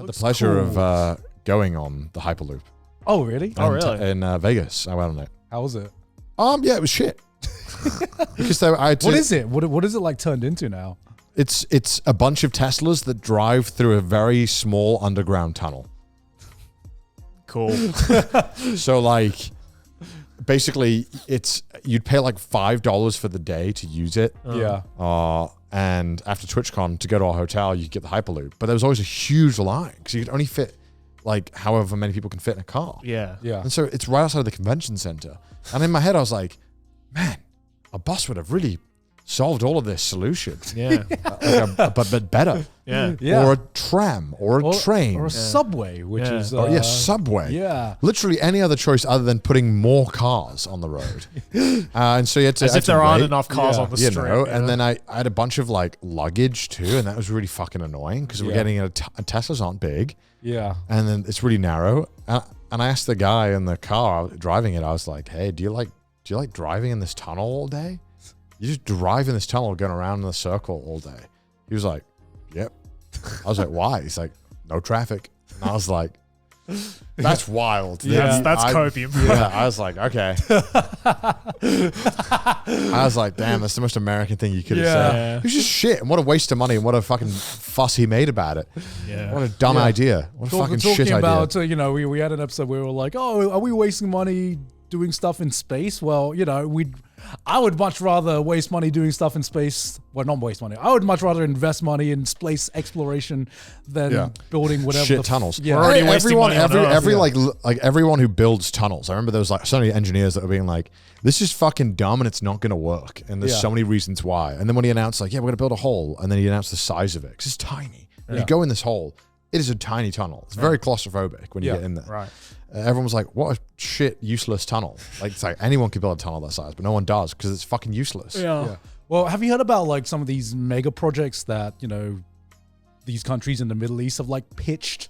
had the pleasure of going on the Hyperloop. Oh, really? In Vegas, I went on it. How was it? Yeah, it was shit. Because what is it? What is it like turned into now? It's a bunch of Teslas that drive through a very small underground tunnel. Cool. So like, basically, you'd pay like $5 for the day to use it. Yeah. And after TwitchCon, to go to our hotel, you could get the Hyperloop. But there was always a huge line because you could only fit like however many people can fit in a car. Yeah. And so it's right outside of the convention center. And in my head, I was like, man, a bus would have really solved all of this solution. Yeah. But better. Yeah. Or a tram or a train. Or a subway, which is... subway. Yeah. Literally any other choice other than putting more cars on the road. And so you had to... As if there aren't enough cars on the street. And then I had a bunch of like luggage too, and that was really fucking annoying because we're getting Teslas aren't big. Yeah. And then it's really narrow. And I asked the guy in the car driving it, I was like, hey, do you like driving in this tunnel all day? You just drive in this tunnel going around in a circle all day. He was like, yep. I was like, why? He's like, no traffic. And I was like, that's wild. Yeah, that's copium. Yeah, I was like, okay. I was like, damn, that's the most American thing you could have said. It was just shit. And what a waste of money and what a fucking fuss he made about it. Yeah. What a dumb idea. What a fucking shit about, idea. We had an episode where we were like, oh, are we wasting money doing stuff in space? Well, I would much rather waste money doing stuff in space. Well, not waste money. I would much rather invest money in space exploration than building whatever shit tunnels. Yeah, we're already wasting money on Earth. Like everyone who builds tunnels. I remember there was like so many engineers that were being like, "This is fucking dumb and it's not going to work." And there's so many reasons why. And then when he announced like, "Yeah, we're going to build a hole," and then he announced the size of it because it's tiny. When you go in this hole, it is a tiny tunnel. It's very claustrophobic when you get in there. Right. Everyone was like, what a shit, useless tunnel. Like, it's like anyone could build a tunnel that size, but no one does because it's fucking useless. Yeah. Well, have you heard about like some of these mega projects that, these countries in the Middle East have like pitched?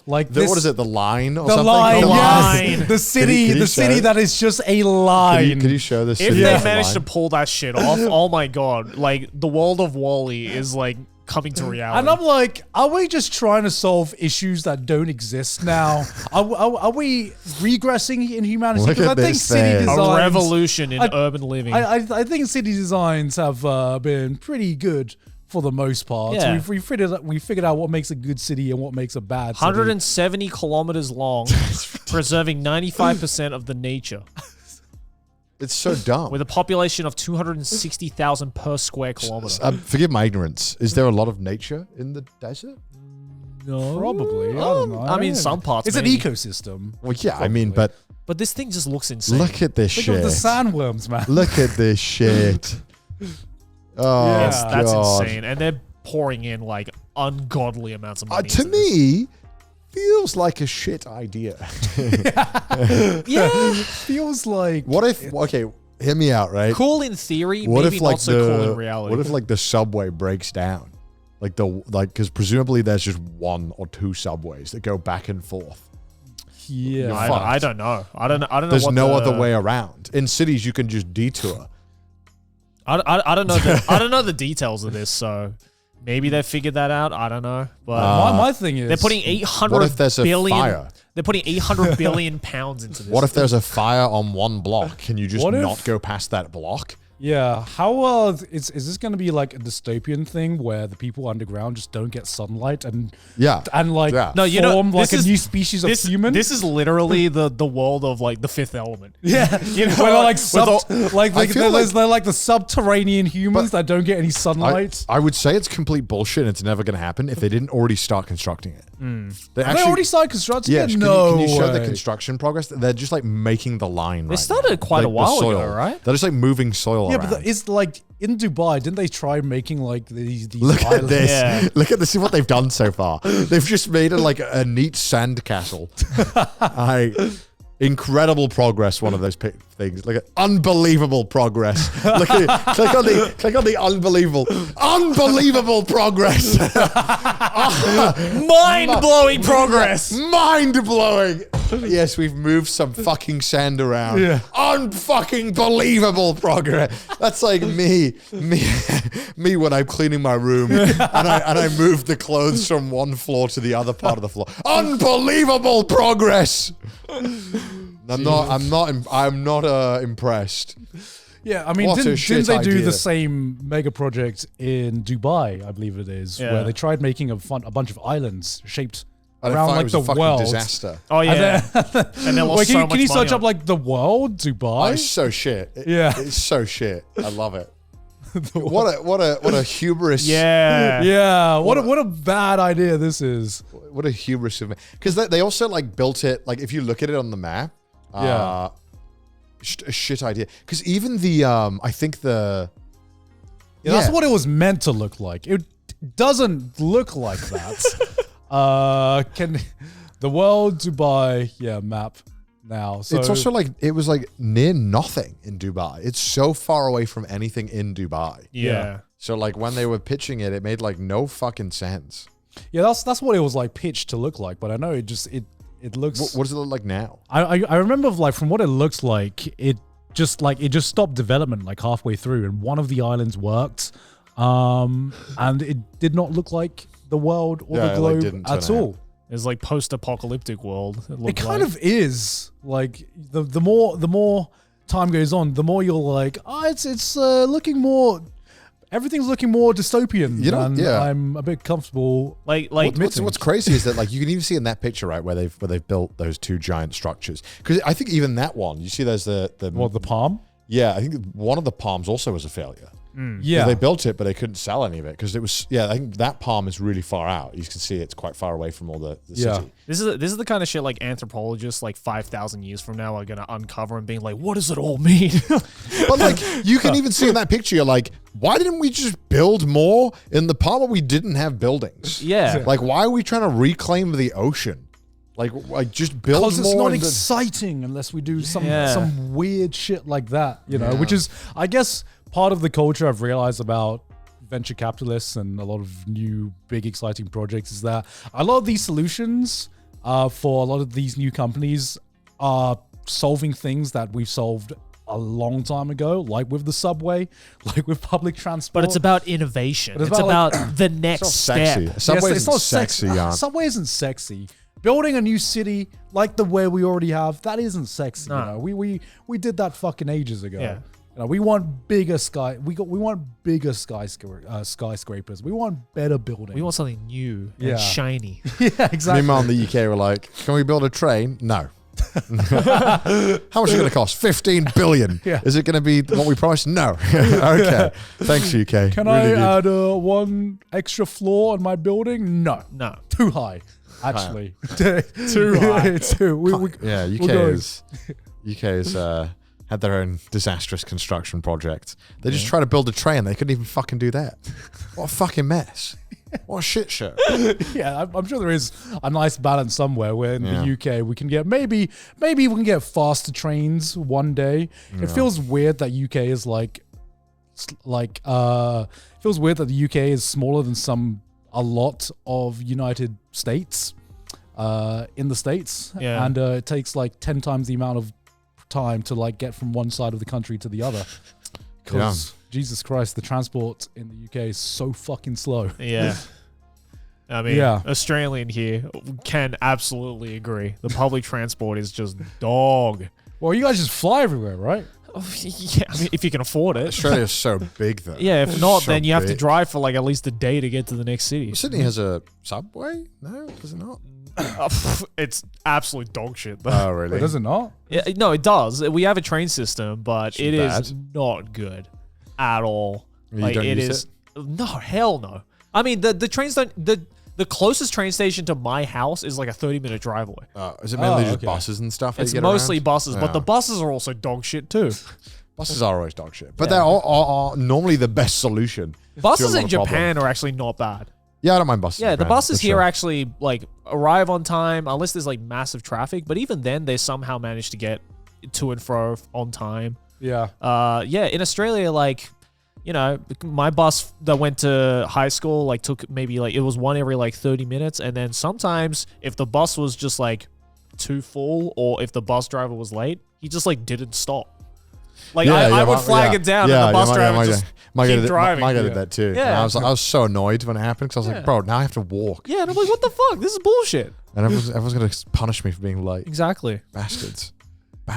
Like what is it, the line or the something? Line, the line. The city, the city that is just a line. Could you show this? If they manage to pull that shit off, oh my God. Like, the world of WALL-E is like coming to reality. And I'm like, are we just trying to solve issues that don't exist now? Are we regressing in humanity? Look at I think this city thing. designs, a revolution in urban living. I think city designs have been pretty good for the most part. Yeah. So we figured out what makes a good city and what makes a bad city. 170 kilometers long, preserving 95% of the nature. It's so dumb. With a population of 260,000 per square kilometer. Forgive my ignorance. Is there a lot of nature in the desert? No. Probably. I don't know. I mean, some parts. It's maybe. an ecosystem. Well, yeah, Probably. I mean, but this thing just looks insane. look at this Think shit. of the sandworms, man. Look at this shit. Oh, Yeah. That's God. insane. And they're pouring in like ungodly amounts of money. To into this. me, feels like a shit idea. Yeah. Feels like. What if, okay, hear me out, right? Cool in theory, What maybe if like not so cool in reality. What if like the subway breaks down? Because presumably there's just one or two subways that go back and forth. Yeah. I don't know. I don't know. There's what no other way around. In cities, you can just detour. I don't know. I don't know the details of this, so maybe they figured that out. I don't know. But my thing is they're putting 800 What if there's a billion. fire? They're putting 800 billion pounds into this. What if there's a fire on one block? Can you just What if- not go past that block? Yeah, how is this going to be like a dystopian thing where the people underground just don't get sunlight and like No, you know, form like this a is- new species of human? This is literally the world of like the Fifth Element. Yeah, You know, where they're like I feel they're like the subterranean humans that don't get any sunlight. I would say it's complete bullshit and it's never going to happen if they didn't already start constructing it. They They already started constructing Yeah, it? can No you show the way. construction progress? They're just like making the line. They started quite a while ago, right? They're just like moving soil Yeah, around. but it's like in Dubai, didn't they try making like these Look at islands? this. Yeah. Look at this. See what they've done so far. They've just made a neat sand castle. Incredible progress. One of those things. Look at unbelievable progress. Look at it. Click on the unbelievable progress. Mind blowing progress. Mind blowing. Yes, we've moved some fucking sand around. Yeah. Unfucking believable progress. That's like me when I'm cleaning my room and I move the clothes from one floor to the other part of the floor. Unbelievable progress. I'm not impressed. Yeah, I mean, What a didn't shit they do idea. the same mega project in Dubai, I believe it is, Yeah. where they tried making a bunch of islands shaped And around it like was the a fucking world. disaster. Oh yeah. And then lost wait, so can much you money search on up like the world, Oh, Dubai? it's so shit. Yeah. It's so shit. I love it. What a hubris. Yeah. Yeah, what a bad idea this is. What a hubris of me. Because they also like built it, like if you look at it on the map, Yeah. a shit idea. Because even the, I think the... Yeah, that's what it was meant to look like. It doesn't look like that. Can the world Dubai map now? So It's also like, it was like near nothing in Dubai. It's so far away from anything in Dubai. Yeah. So like when they were pitching it, it made like no fucking sense. yeah, that's what it was like pitched to look like. But I know it looks. What does it look like now? I remember like from what it looks like, it just stopped development like halfway through, and one of the islands worked, and it did not look like the world or Yeah, the it, like, globe didn't turn at all. out. It's like post-apocalyptic world. It kind of is. Like the more time goes on, the more you're like, it's looking more. Everything's looking more dystopian. You know, and yeah. I'm a bit comfortable. like What's crazy is that like you can even see in that picture, right, where they've built those two giant structures. Because I think even that one, you see, there's the palm? yeah, I think one of the palms also was a failure. Yeah. They built it, but they couldn't sell any of it because it was I think that palm is really far out. You can see it's quite far away from all the Yeah. city. This is the kind of shit like anthropologists like 5,000 years from now are gonna uncover and being like, what does it all mean? But like you can even see in that picture, you're like, why didn't we just build more in the part where we didn't have buildings? Yeah. Like why are we trying to reclaim the ocean? Like just build more. Because it's not and then- exciting unless we do some Yeah. weird shit like that, you know, Yeah. which is, I guess, part of the culture I've realized about venture capitalists and a lot of new big exciting projects is that a lot of these solutions for a lot of these new companies are solving things that we've solved a long time ago, like with the subway, like with public transport. But it's about innovation. But It's about the next It's not sexy. step. Subway Yes, isn't sexy, Jan. Subway isn't sexy. Building a new city like the way we already have, that isn't sexy. No. You know, we did that fucking ages ago. Yeah. You know, we want bigger skyscrapers. We want better buildings. We want something new Yeah. and shiny. yeah, exactly. Meanwhile, in the UK, we're like, can we build a train? No. How much is it going to cost? 15 billion. Yeah. Is it going to be what we promised? No. Okay. Thanks, UK. Can Really I good. add one extra floor on my building? No, No. too high. Actually, Too high. Yeah, UK going- is had their own disastrous construction project. They just tried to build a train. They couldn't even fucking do that. What a fucking mess. What a shit show. Yeah, I'm sure there is a nice balance somewhere where in Yeah. the UK we can get maybe we can get faster trains one day. It feels weird that UK is feels weird that the UK is smaller than a lot of United States in the States. Yeah. And it takes like 10 times the amount of time to like get from one side of the country to the other. Because Jesus Christ, the transport in the UK is so fucking slow. Yeah. I mean, Yeah. Australian here can absolutely agree. The public transport is just dog. Well, you guys just fly everywhere, right? Yeah, I mean, if you can afford it. Australia's so big, though. Yeah, if not, So then you have to big. drive for like at least a day to get to the next city. Sydney has a subway? No, does it not? It's absolute dog shit, though. Oh, really? Wait, does it not? Yeah, no, it does. We have a train system, but it is bad? not good at all. You don't use is no, hell no. I mean, the trains don't. The closest train station to my house is like a 30-minute drive away. Is it mainly just okay. buses and stuff? that It's you get mostly around? buses, but Yeah. the buses are also dog shit too. Buses are always dog shit. But they're are normally the best solution. Buses to a lot in of problem. Japan are actually not bad. Yeah, I don't mind buses. in Yeah, the Japan, buses for here sure. actually like arrive on time unless there's like massive traffic. But even then, they somehow manage to get to and fro on time. Yeah. Yeah, in Australia, like, you know, my bus that went to high school like took maybe like it was one every like 30 minutes, and then sometimes if the bus was just like too full or if the bus driver was late, he just like didn't stop. Like Yeah, I yeah, would flag it down, and the bus driver just keep driving. My guy did that too. Yeah. And I was so annoyed when it happened because I was like, bro, now I have to walk. Yeah, and I'm like, what the fuck? This is bullshit. And everyone's gonna punish me for being late. Exactly. Bastards.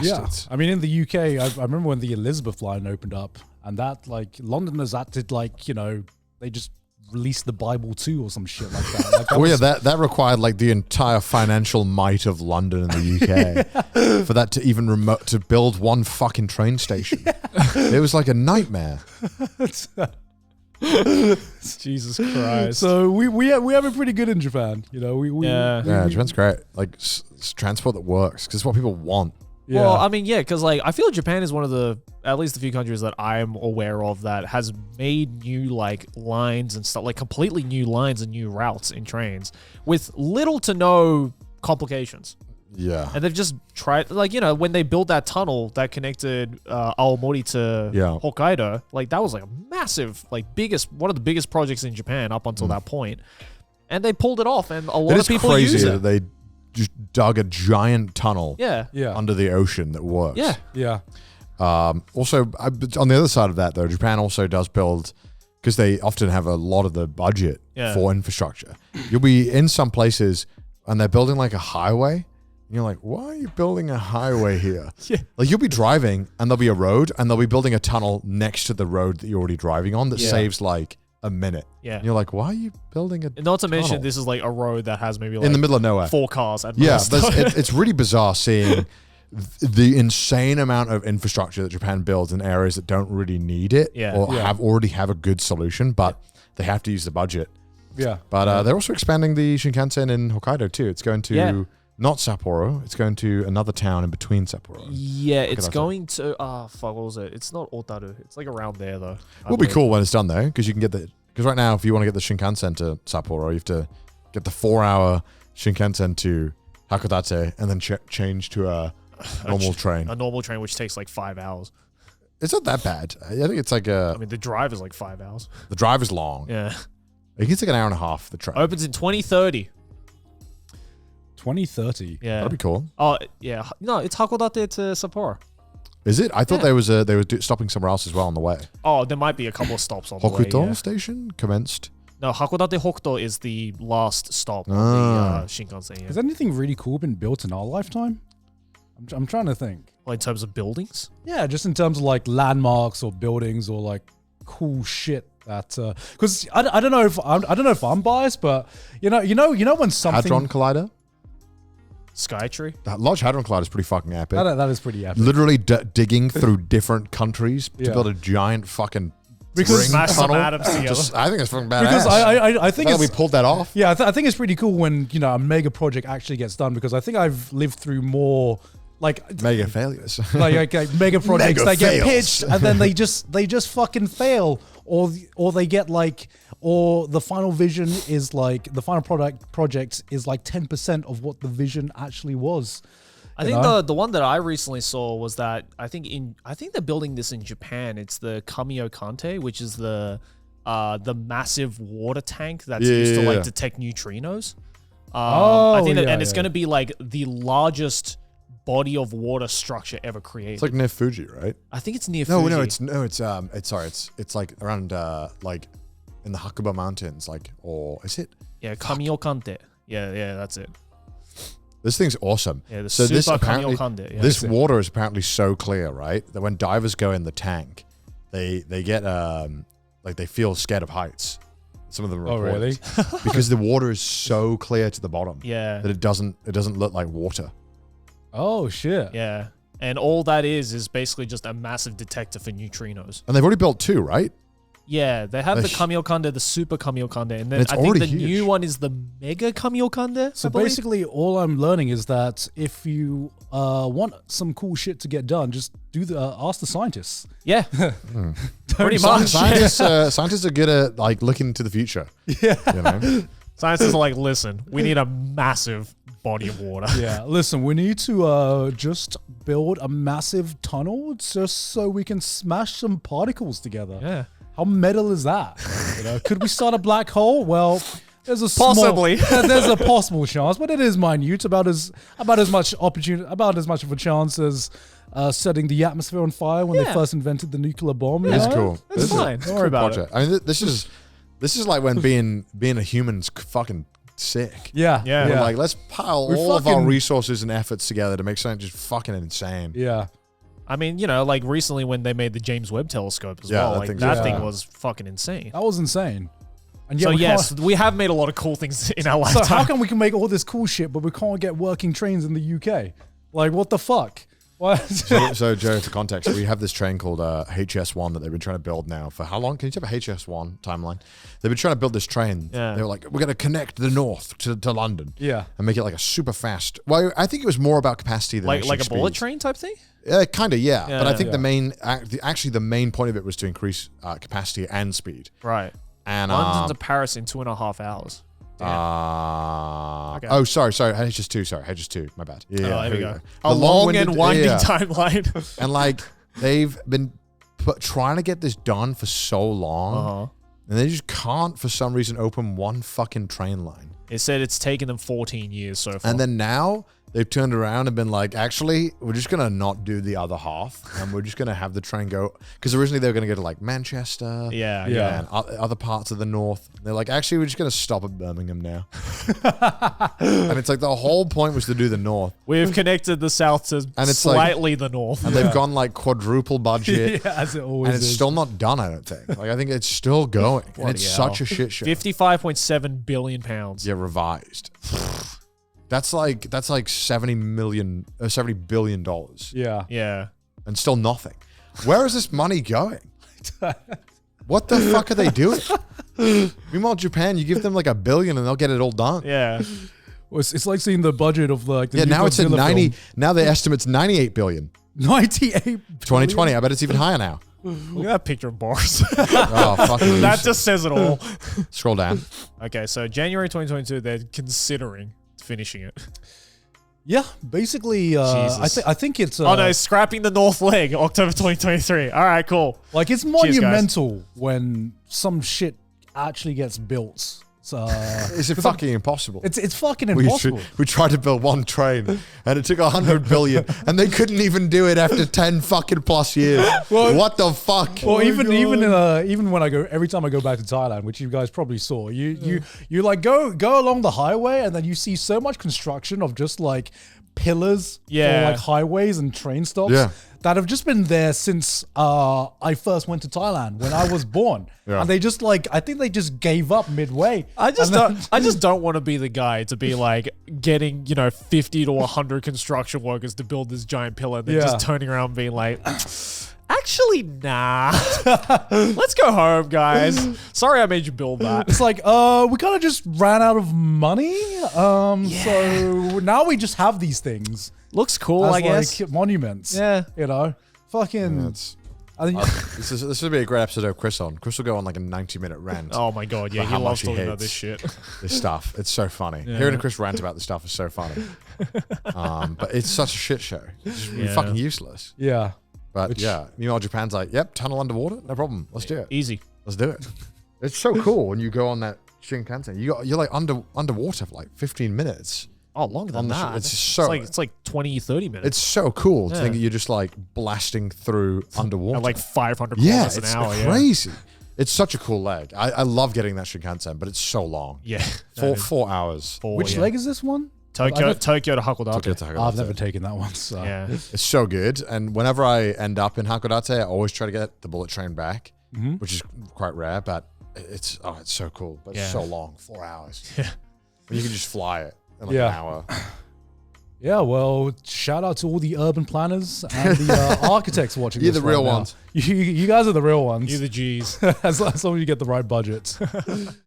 Yeah, I mean, in the UK, I remember when the Elizabeth line opened up, and that like Londoners acted like they just released the Bible too or some shit like that. Like, that required like the entire financial might of London and the UK for that to even to build one fucking train station. It was like a nightmare. Jesus Christ. So we have it pretty good in Japan. Japan's great. Like transport that works because it's what people want. Yeah. Well, I mean, because like I feel Japan is one of the at least a few countries that I'm aware of that has made new like lines and stuff, like completely new lines and new routes in trains with little to no complications. Yeah. And they've just tried, like, when they built that tunnel that connected Aomori to Hokkaido, like that was like a massive, like one of the biggest projects in Japan up until that point. And they pulled it off, and a lot of people use it. It is crazy that they just dug a giant tunnel under the ocean that works. Yeah. Also, on the other side of that, though, Japan also does build, because they often have a lot of the budget for infrastructure. You'll be in some places and they're building like a highway. And you're like, why are you building a highway here? Like you'll be driving and there'll be a road and they'll be building a tunnel next to the road that you're already driving on that saves like a minute. Yeah. And you're like, why are you building a Not to tunnel? mention, this is like a road that has maybe like in the middle of nowhere. 4 cars at Yeah, most. it's really bizarre seeing the insane amount of infrastructure that Japan builds in areas that don't really need it or already have a good solution, but they have to use the budget. Yeah. But they're also expanding the Shinkansen in Hokkaido too. It's going to not Sapporo. It's going to another town in between Sapporo. Yeah, it's going to what was it? It's not Otaru. It's like around there though. It'll be cool when it's done though, because you can get because right now if you want to get the Shinkansen to Sapporo, you have to get the 4-hour Shinkansen to Hakodate and then change to a normal train. A normal train which takes like 5 hours. It's not that bad. I think it's like I mean, the drive is like 5 hours. The drive is long. Yeah. It gets like an hour and a half, the train. Opens in 2030. 2030. Yeah. That'd be cool. Oh, yeah. No, it's Hakodate to Sapporo. Is it? I thought they were stopping somewhere else as well on the way. Oh, there might be a couple of stops on the way. Hokuto station commenced. No, Hakodate Hokuto is the last stop on the Shinkansen. Yeah. Has anything really cool been built in our lifetime? I'm trying to think. Well, in terms of buildings? Yeah, just in terms of like landmarks or buildings or like cool shit that because I don't know if I'm biased, but you know when something Hadron Collider. Skytree. That Large Hadron Collider is pretty fucking epic. That is pretty epic. Literally digging through different countries to build a giant fucking ring smash some tunnel. atoms together. I think it's fucking badass. Because I think we pulled that off. Yeah, I think it's pretty cool when a mega project actually gets done, because I think I've lived through more like mega failures, like mega projects Mega that get fails. pitched and then they just fucking fail, or they get like, or the final vision is like the final project is like 10% of what the vision actually was. I think the one that I recently saw was that I think they're building this in Japan. It's the Kamio Kante, which is the massive water tank that's used to like detect neutrinos. I think that, and it's going to be like the largest body of water structure ever created. It's like near Fuji, right? I think it's near Fuji. It's like around like in the Hakuba Mountains, like, or is it? Yeah, Kamio Kante. Yeah, that's it. This thing's awesome. Yeah, so this apparently, Kande, this water is apparently so clear, right? That when divers go in the tank, they get like they feel scared of heights. Some of them report really? Because the water is so clear to the bottom. Yeah. That it doesn't look like water. Oh shit. Yeah. And all that is basically just a massive detector for neutrinos. And they've already built 2, right? Yeah, they have the Kamio Kande, the Super Kamio Kande, and then it's I think the huge. new one is the Mega Kamio Kande. So basically, all I'm learning is that if you want some cool shit to get done, just ask the scientists. Yeah, pretty much. Scientists are good at like looking into the future. Yeah, you know? Scientists are like, listen, we need a massive body of water. Yeah, listen, we need to just build a massive tunnel just so we can smash some particles together. Yeah. How metal is that? Could we start a black hole? Well, There's a Possibly. there's a possible chance, but it is minute. About as much opportunity, about as much of a chance as setting the atmosphere on fire when they Yeah. first invented the nuclear bomb. It's know? cool. It's This is- fine. it's Don't a worry cool about project. I mean, this is like when being a human's fucking sick. Yeah, Yeah. We're like, let's pile We all of our fucking- resources and efforts together to make something just fucking insane. yeah. I mean, you know, like recently when they made the James Webb Telescope as Yeah, well, that like thing's that insane. thing was fucking insane. That was insane. And So we yes, can't- we have made a lot of cool things in our So lifetime. how come we can make all this cool shit, but we can't get working trains in the UK? Like, what the fuck? Why? So Joe, for context, we have this train called HS1 that they've been trying to build now for how long? Can you tell me HS1 timeline? They've been trying to build this train. Yeah. They were like, we're going to connect the north to London. Yeah. And make it like a super fast. Well, I think it was more about capacity than like a actually bullet speed. train type thing? Kind of, yeah. Yeah, But I yeah. think the main point of it was to increase capacity and speed. Right. And London to Paris in 2.5 hours. Damn. Okay. Oh, sorry, HS2. Sorry, HS2. My bad. Yeah, Oh, there we here go. The A long and long-winded- winding yeah. timeline. And like they've been trying to get this done for so long, Uh-huh. and they just can't for some reason open one fucking train line. It said it's taken them 14 years so far. And then now they've turned around and been like, actually, we're just gonna not do the other half, and we're just gonna have the train go. Because originally they were gonna go to like Manchester, Yeah. and other parts of the north. They're like, actually, we're just gonna stop at Birmingham now. And it's like the whole point was to do the north, We've connected the south to And it's like- slightly the north. and they've gone like quadruple budget. Yeah, as it always And it's is. still not done, I don't think. Like, I think it's still going. And it's Bloody such a shit show. 55.7 billion pounds. Yeah, revised. That's like $70 billion Yeah. Yeah. and still nothing. Where is this money going? What the fuck are they doing? Meanwhile, Japan, you give them like $1 billion and they'll get it all done. Yeah. Well, it's like seeing the budget of like the Yeah, new now it's at Godzilla 90. film. Now the estimate's 98 billion. 98 For 2020, I bet it's even higher now. Look at that picture of Boris. Oh, fuck. That just says it all. Scroll down. Okay, so January 2022, they're considering finishing it. Yeah, basically, Jesus. I think it's Oh no, scrapping the north leg, October 2023. All right, cool. like it's guys. monumental when some shit actually gets built. So Is it fucking impossible? it's fucking We, impossible. we tried to build one train and it took 100 billion and they couldn't even do it after 10 fucking plus years. What the fuck? Well, even when I go every time I go back to Thailand, which you guys probably saw, you like go along the highway and then you see so much construction of just like pillars Yeah. for like highways and train stops Yeah. that have just been there since I first went to Thailand when I was born. Yeah. And they just like I think they just gave up midway. I just And don't. I just don't want to be the guy to be like getting 50 to 100 construction workers to build this giant pillar, and then Yeah. just turning around and being like, actually, nah. Let's go home, guys. Sorry, I made you build that. It's like, we kind of just ran out of money. So now we just have these things Looks cool, as I guess. like monuments. Yeah. You know, fucking. That's- I think, this would be a great episode of Chris on. Chris will go on like a 90-minute rant. Oh my god, yeah, For he how loves much he talking about hates. this shit. This stuff. It's so funny. Yeah. Hearing Chris rant about this stuff is so funny. But it's such a shit show. It's just Yeah. fucking useless. yeah. But yeah, meanwhile, Japan's like, yep, tunnel underwater, no problem. Let's do it. Easy. Let's do it. It's so cool when you go on that Shinkansen. You're like underwater for like 15 minutes. Oh, longer On than the that. it's so- it's like 20, 30 minutes. It's so cool to Yeah. think that you're just like blasting through underwater. At like 500 yeah, kilometers it's an hour. crazy. It's such a cool leg. I love getting that Shinkansen, but it's so long. Yeah. Four hours. Which leg is this one? Tokyo I've to Hakodate. Tokyo to Hakodate. I've never taken that one. So. Yeah. It's so good. And whenever I end up in Hakodate, I always try to get the bullet train back, which is quite rare, but it's so cool. But Yeah. it's so long, 4 hours. Yeah. But you can just fly it in like Yeah. an hour. Yeah, well, shout out to all the urban planners and the architects watching You're this the real right now. ones. You guys are the real ones. You the G's. as long as you get the right budget.